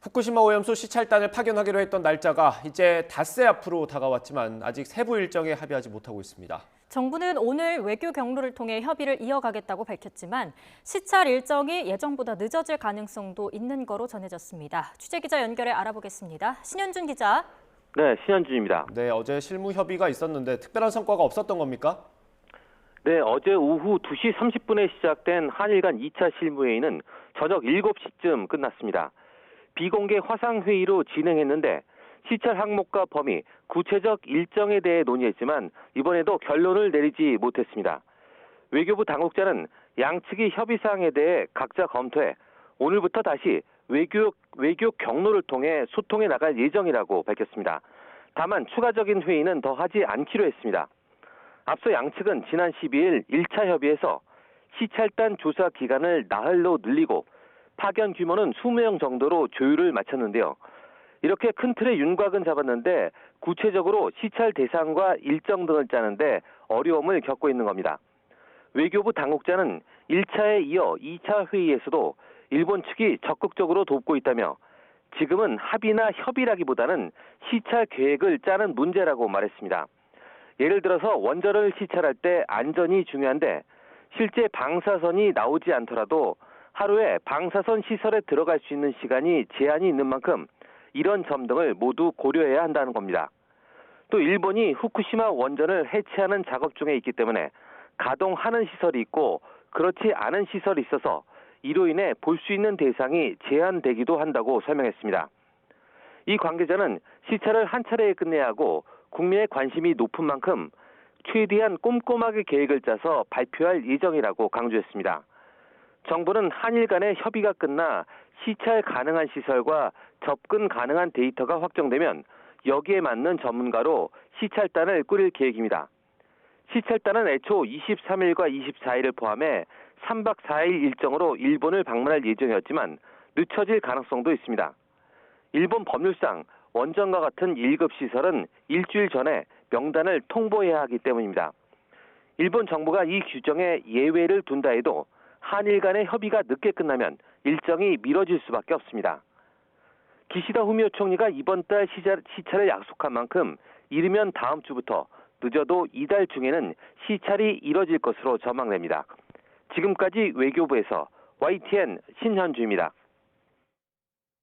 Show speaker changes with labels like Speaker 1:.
Speaker 1: 후쿠시마 오염수 시찰단을 파견하기로 했던 날짜가 이제 닷새 앞으로 다가왔지만 아직 세부 일정에 합의하지 못하고 있습니다.
Speaker 2: 정부는 오늘 외교 경로를 통해 협의를 이어가겠다고 밝혔지만 시찰 일정이 예정보다 늦어질 가능성도 있는 거로 전해졌습니다. 취재기자 연결해 알아보겠습니다. 신현준 기자.
Speaker 3: 네, 신현준입니다.
Speaker 1: 네, 어제 실무 협의가 있었는데 특별한 성과가 없었던 겁니까?
Speaker 3: 네, 어제 오후 2시 30분에 시작된 한일 간 2차 실무회의는 저녁 7시쯤 끝났습니다. 비공개 화상회의로 진행했는데 시찰 항목과 범위, 구체적 일정에 대해 논의했지만 이번에도 결론을 내리지 못했습니다. 외교부 당국자는 양측이 협의사항에 대해 각자 검토해 오늘부터 다시 외교 경로를 통해 소통해 나갈 예정이라고 밝혔습니다. 다만 추가적인 회의는 더 하지 않기로 했습니다. 앞서 양측은 지난 12일 1차 협의에서 시찰단 조사 기간을 나흘로 늘리고 파견 규모는 20명 정도로 조율을 마쳤는데요. 이렇게 큰 틀의 윤곽은 잡았는데 구체적으로 시찰 대상과 일정 등을 짜는데 어려움을 겪고 있는 겁니다. 외교부 당국자는 1차에 이어 2차 회의에서도 일본 측이 적극적으로 돕고 있다며 지금은 합의나 협의라기보다는 시찰 계획을 짜는 문제라고 말했습니다. 예를 들어서 원전을 시찰할 때 안전이 중요한데 실제 방사선이 나오지 않더라도 하루에 방사선 시설에 들어갈 수 있는 시간이 제한이 있는 만큼 이런 점 등을 모두 고려해야 한다는 겁니다. 또 일본이 후쿠시마 원전을 해체하는 작업 중에 있기 때문에 가동하는 시설이 있고 그렇지 않은 시설이 있어서 이로 인해 볼 수 있는 대상이 제한되기도 한다고 설명했습니다. 이 관계자는 시찰을 한 차례에 끝내야 하고 국민의 관심이 높은 만큼 최대한 꼼꼼하게 계획을 짜서 발표할 예정이라고 강조했습니다. 정부는 한일 간의 협의가 끝나 시찰 가능한 시설과 접근 가능한 데이터가 확정되면 여기에 맞는 전문가로 시찰단을 꾸릴 계획입니다. 시찰단은 애초 23일과 24일을 포함해 3박 4일 일정으로 일본을 방문할 예정이었지만 늦춰질 가능성도 있습니다. 일본 법률상 원전과 같은 1급 시설은 일주일 전에 명단을 통보해야 하기 때문입니다. 일본 정부가 이 규정에 예외를 둔다 해도 한일 간의 협의가 늦게 끝나면 일정이 미뤄질 수밖에 없습니다. 기시다 후미오 총리가 이번 달 시찰을 약속한 만큼 이르면 다음 주부터 늦어도 이달 중에는 시찰이 이뤄질 것으로 전망됩니다. 지금까지 외교부에서 YTN 신현주입니다.